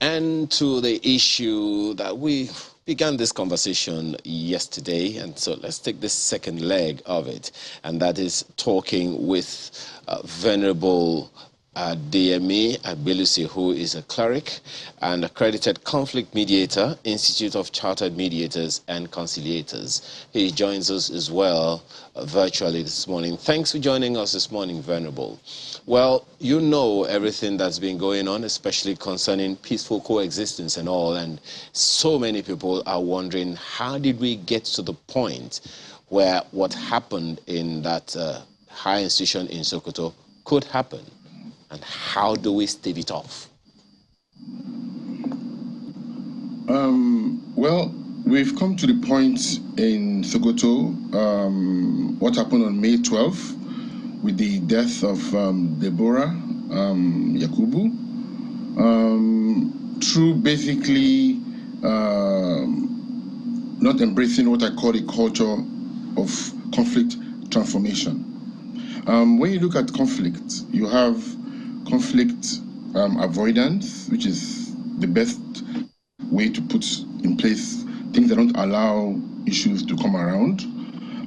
And to the issue that we began this conversation yesterday, and so let's take the second leg of it, and that is talking with Venerable DME Agbelusi, who is a cleric and accredited conflict mediator, Institute of Chartered Mediators and Conciliators. He joins us as well virtually this morning. Thanks for joining us this morning, Venerable. Well, you know everything that's been going on, especially concerning peaceful coexistence and all, and so many people are wondering, how did we get to the point where what happened in that high institution in Sokoto could happen? And how do we stave it off? Well, we've come to the point in Sokoto, what happened on May 12th with the death of Deborah Yakubu, through basically not embracing what I call a culture of conflict transformation. When you look at conflict, you have conflict avoidance, which is the best way to put in place things that don't allow issues to come around.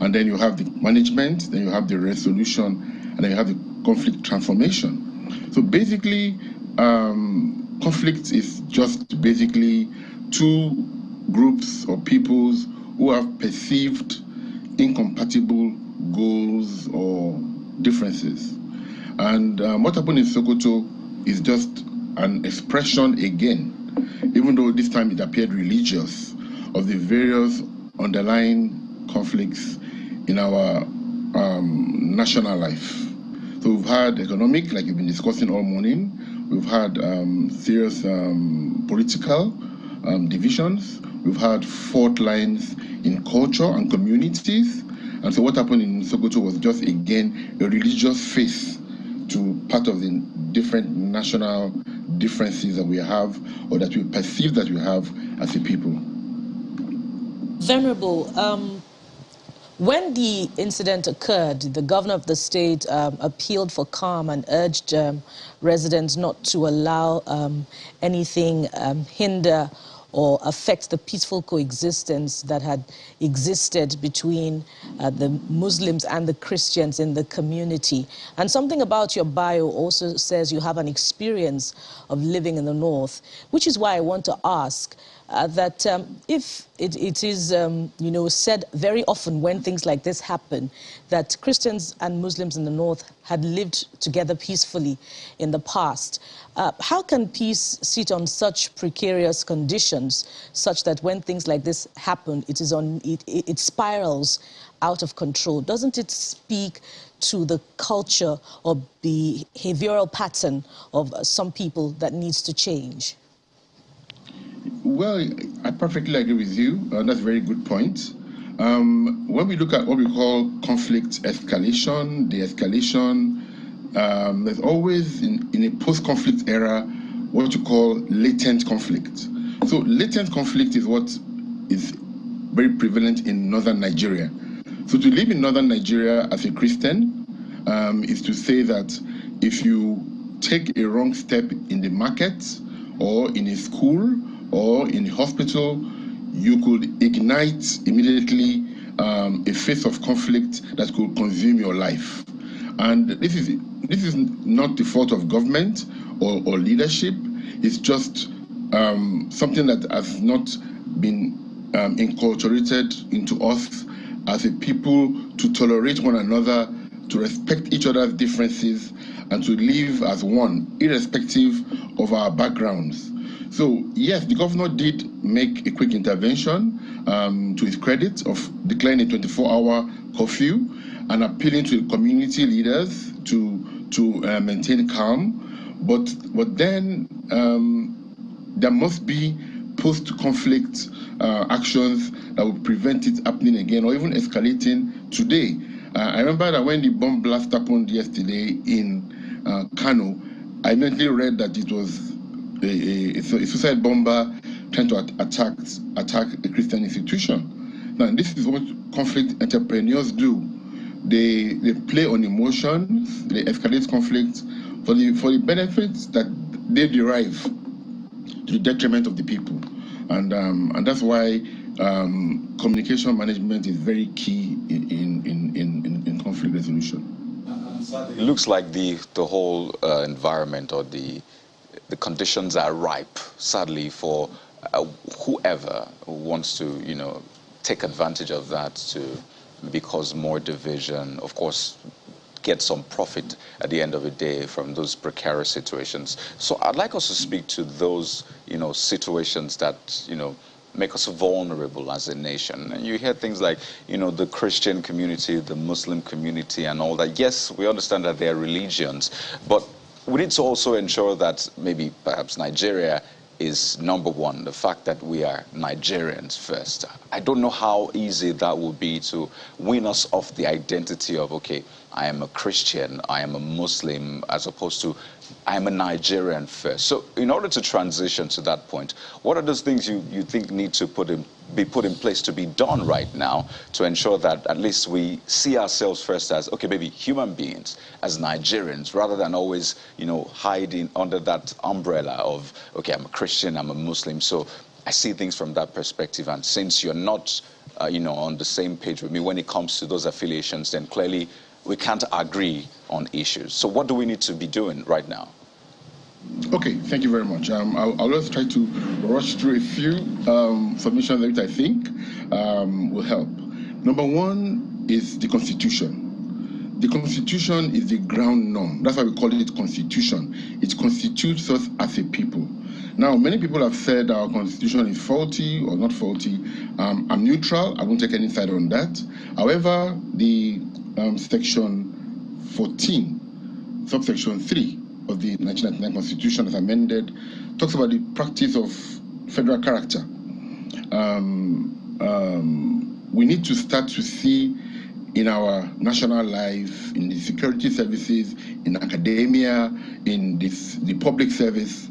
And then you have the management, then you have the resolution, and then you have the conflict transformation. So basically, conflict is just basically two groups or peoples who have perceived incompatible goals or differences. And what happened in Sokoto is just an expression again, even though this time it appeared religious, of the various underlying conflicts in our national life. So we've had economic, like you've been discussing all morning. We've had serious political divisions. We've had fault lines in culture and communities. And so what happened in Sokoto was just, again, a religious face to part of the different national differences that we have, or that we perceive that we have as a people. Venerable, when the incident occurred, the governor of the state appealed for calm and urged residents not to allow anything hinder or affect the peaceful coexistence that had existed between the Muslims and the Christians in the community. And something about your bio also says you have an experience of living in the North, which is why I want to ask that if it is, you know, said very often when things like this happen, that Christians and Muslims in the North had lived together peacefully in the past. How can peace sit on such precarious conditions, such that when things like this happen, it spirals out of control? Doesn't it speak to the culture or behavioral pattern of some people that needs to change? Well, I perfectly agree with you. That's a very good point. When we look at what we call conflict escalation, de-escalation, there's always, in a post-conflict era, what you call latent conflict. So latent conflict is what is very prevalent in northern Nigeria. So to live in northern Nigeria as a Christian is to say that if you take a wrong step in the market or in a school or in a hospital, you could ignite immediately a phase of conflict that could consume your life. And this is not the fault of government or leadership. It's just something that has not been inculturated into us as a people to tolerate one another, to respect each other's differences, and to live as one, irrespective of our backgrounds. So yes, the governor did make a quick intervention to his credit of declaring a 24-hour curfew and appealing to the community leaders to maintain calm. But then there must be post-conflict actions that will prevent it happening again or even escalating today. I remember that when the bomb blast happened yesterday in Kano, I immediately read that it was a suicide bomber trying to attack a Christian institution. Now, this is what conflict entrepreneurs do. They play on emotions, they escalate conflict for the benefits that they derive. to the detriment of the people. And that's why communication management is very key in conflict resolution. It looks like the whole environment or the conditions are ripe, sadly, for whoever wants to, take advantage of that to maybe cause more division. Of course, get some profit at the end of the day from those precarious situations. So I'd like us to speak to those, situations that, make us vulnerable as a nation. And you hear things like, the Christian community, the Muslim community and all that. Yes, we understand that they are religions, but we need to also ensure that maybe perhaps Nigeria is number one, the fact that we are Nigerians first. I don't know how easy that will be to win us off the identity of, okay, I am a Christian, I am a Muslim, as opposed to I am a Nigerian first. So in order to transition to that point, what are those things you think need to be put in place to be done right now to ensure that at least we see ourselves first as, okay, maybe human beings, as Nigerians, rather than always, hiding under that umbrella of, okay, I'm a Christian, I'm a Muslim, so I see things from that perspective. And since you're not, on the same page with me when it comes to those affiliations, then clearly we can't agree on issues. So what do we need to be doing right now? Okay, thank you very much. I'll just try to rush through a few submissions that I think will help. Number one is the Constitution. The Constitution is the ground norm. That's why we call it Constitution. It constitutes us as a people. Now, many people have said our Constitution is faulty or not faulty. I'm neutral. I won't take any side on that. However, the Section 14, subsection 3 of the 1999 Constitution as amended, talks about the practice of federal character. We need to start to see in our national life, in the security services, in academia, in the public service,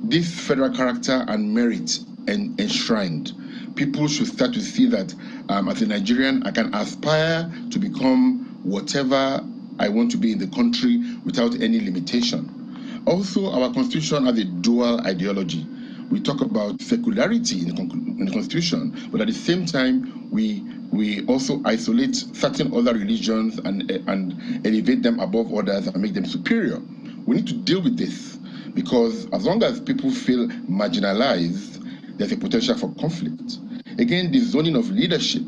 this federal character and merit enshrined. People should start to see that as a Nigerian, I can aspire to become whatever I want to be in the country without any limitation. Also, our Constitution has a dual ideology. We talk about secularity in the Constitution, but at the same time, we also isolate certain other religions and elevate them above others and make them superior. We need to deal with this because as long as people feel marginalized, there's a potential for conflict. Again, the zoning of leadership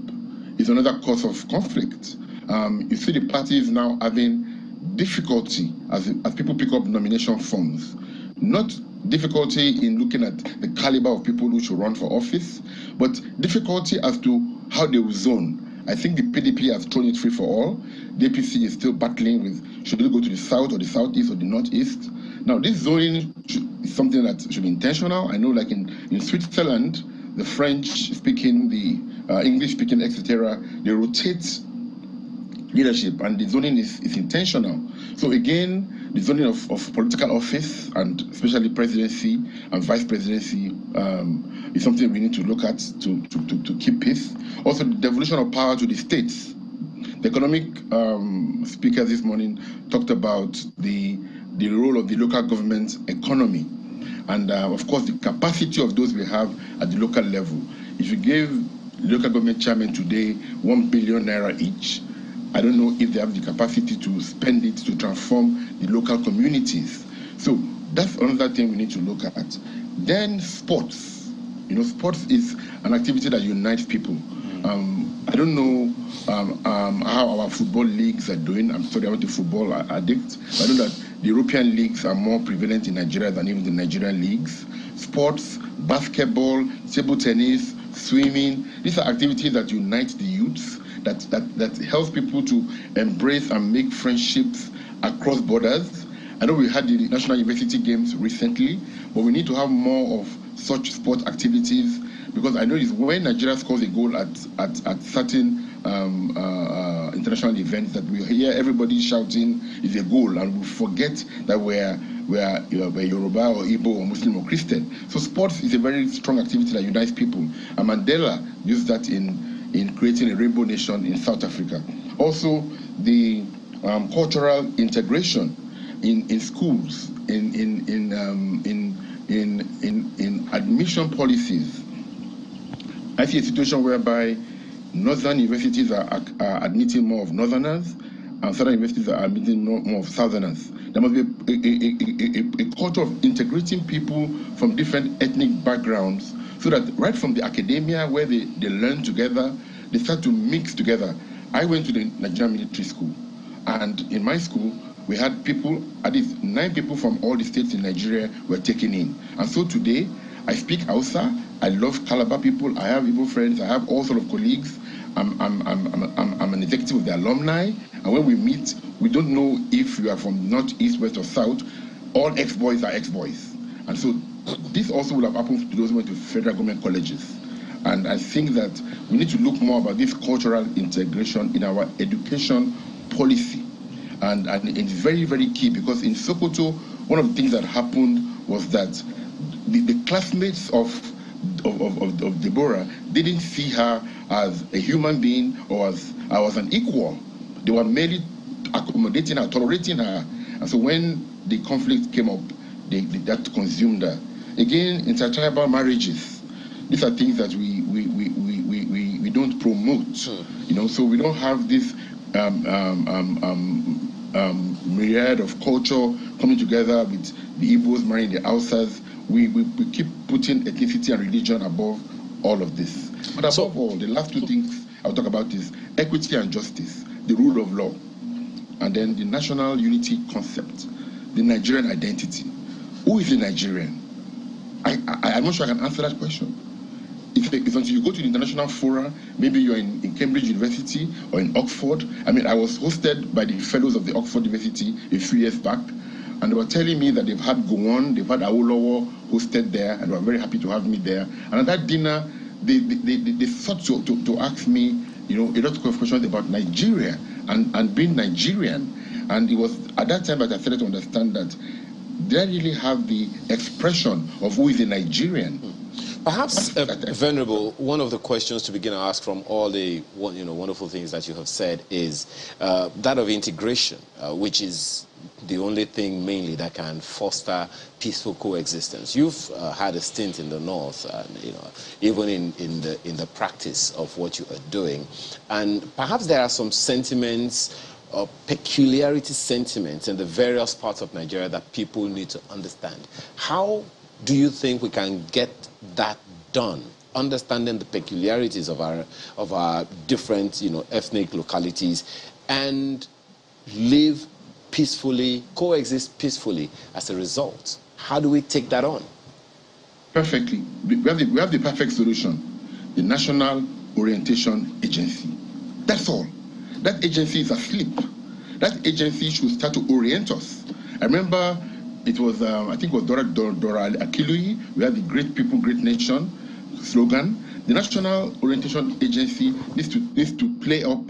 is another cause of conflict. You see the parties now having difficulty as people pick up nomination forms. Not difficulty in looking at the caliber of people who should run for office, but difficulty as to how they will zone. I think the PDP has thrown it free for all. The APC is still battling with should they go to the south or the southeast or the northeast. Now, this zoning is something that should be intentional. I know, like in Switzerland, the French-speaking, the English-speaking, etc., they rotate leadership, and the zoning is intentional. So again, the zoning of political office, and especially presidency and vice presidency, is something we need to look at to keep pace. Also, the devolution of power to the states. The economic speaker this morning talked about the role of the local government economy, and of course the capacity of those we have at the local level. If you gave local government chairman today 1 billion naira each, I don't know if they have the capacity to spend it to transform the local communities. So that's another thing we need to look at. Then sports. Sports is an activity that unites people. I don't know how our football leagues are doing. I'm sorry, I'm not a football addict. I know that the European leagues are more prevalent in Nigeria than even the Nigerian leagues. Sports, basketball, table tennis, swimming, these are activities that unite the youths, that helps people to embrace and make friendships across borders. I know we had the National University Games recently, but we need to have more of such sport activities, because I know it's when Nigeria scores a goal at certain international events that we hear everybody shouting is a goal, and we forget that we're Yoruba or Igbo or Muslim or Christian. So sports is a very strong activity that unites people. And Mandela used that in creating a rainbow nation in South Africa. Also, the cultural integration in schools, in in admission policies, I see a situation whereby northern universities are admitting more of northerners, and southern universities are admitting more of southerners. There must be a culture of integrating people from different ethnic backgrounds, so that right from the academia where they learn together, they start to mix together. I went to the Nigerian military school, and in my school, we had people, at least 9 people from all the states in Nigeria were taken in. And so today, I speak Hausa, I love Calabar people, I have Igbo friends, I have all sorts of colleagues. I'm an executive of the alumni, and when we meet, we don't know if you are from north, east, west, or south. All ex-boys are ex-boys. And so this also would have happened to those who went to federal government colleges. And I think that we need to look more about this cultural integration in our education policy. And it's very, very key, because in Sokoto, one of the things that happened was that the classmates of Deborah didn't see her as a human being or as an equal. They were merely accommodating her, tolerating her. And so when the conflict came up, that consumed her. Again, intertribal marriages. These are things that we don't promote. So we don't have this myriad of culture coming together with the Igbos marrying the Hausas. We keep putting ethnicity and religion above all of this. But above all, the last 2 things I'll talk about is equity and justice, the rule of law, and then the national unity concept, the Nigerian identity. Who is a Nigerian? I'm not sure I can answer that question. If until you go to the international fora, maybe you're in Cambridge University or in Oxford. I mean, I was hosted by the fellows of the Oxford University a few years back, and they were telling me that they've had Gowon, they've had Awolowo hosted there, and they were very happy to have me there. And at that dinner, they sought to ask me, a lot of questions about Nigeria and being Nigerian. And it was at that time that I started to understand that they really have the expression of who is a Nigerian. Perhaps, Venerable, one of the questions to begin to ask from all the wonderful things that you have said is that of integration, which is the only thing mainly that can foster peaceful coexistence. You've had a stint in the north, even in the practice of what you are doing, and perhaps there are some sentiments, peculiarity sentiments in the various parts of Nigeria that people need to understand. How do you think we can get that done, understanding the peculiarities of our different ethnic localities, and live peacefully, coexist peacefully as a result? How do we take that on? Perfectly. We have the perfect solution: the National Orientation Agency. That's all. That agency is asleep. That agency should start to orient us. I remember it was, I think it was Dora Akilui. We had the Great People, Great Nation slogan. The National Orientation Agency needs to play up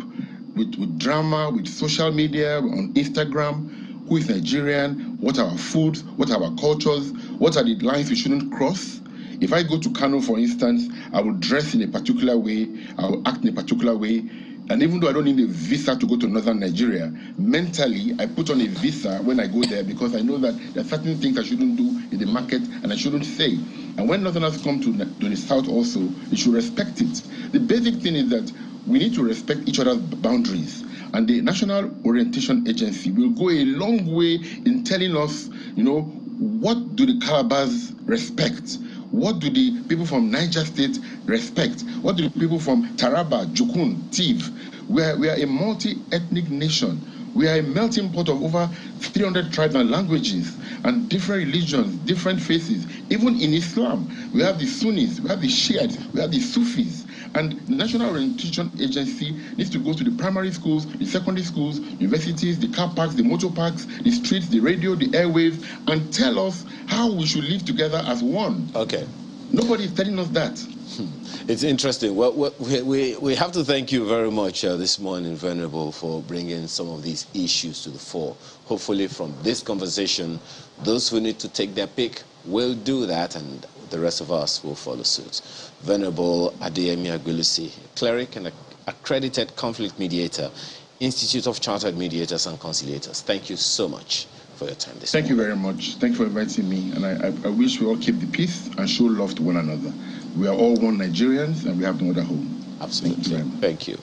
with drama, with social media, on Instagram. Who is Nigerian? What are our foods? What are our cultures? What are the lines we shouldn't cross? If I go to Kano, for instance, I will dress in a particular way. I will act in a particular way. And even though I don't need a visa to go to northern Nigeria, mentally I put on a visa when I go there, because I know that there are certain things I shouldn't do in the market and I shouldn't say. And when northerners come to the south also, they should respect it. The basic thing is that we need to respect each other's boundaries. And the National Orientation Agency will go a long way in telling us, what do the Calabars respect? What do the people from Niger State respect? What do the people from Taraba, Jukun, Tiv? We are a multi-ethnic nation. We are a melting pot of over 300 tribes and languages and different religions, different faiths. Even in Islam, we have the Sunnis, we have the Shiites, we have the Sufis. And the National Orientation Agency needs to go to the primary schools, the secondary schools, universities, the car parks, the motor parks, the streets, the radio, the airwaves, and tell us how we should live together as one. Okay. Nobody is telling us that. It's interesting. Well, we have to thank you very much this morning, Venerable, for bringing some of these issues to the fore. Hopefully from this conversation, those who need to take their pick will do that, and the rest of us will follow suit. Venerable Adeyemi Agbelusi, cleric and accredited conflict mediator, Institute of Chartered Mediators and Conciliators. Thank you so much for for your time this Thank you morning. very much. Thank you for inviting me. And I wish we all keep the peace and show love to one another. We are all one Nigerians and we have no other home. Absolutely. Thank you very much. Thank you.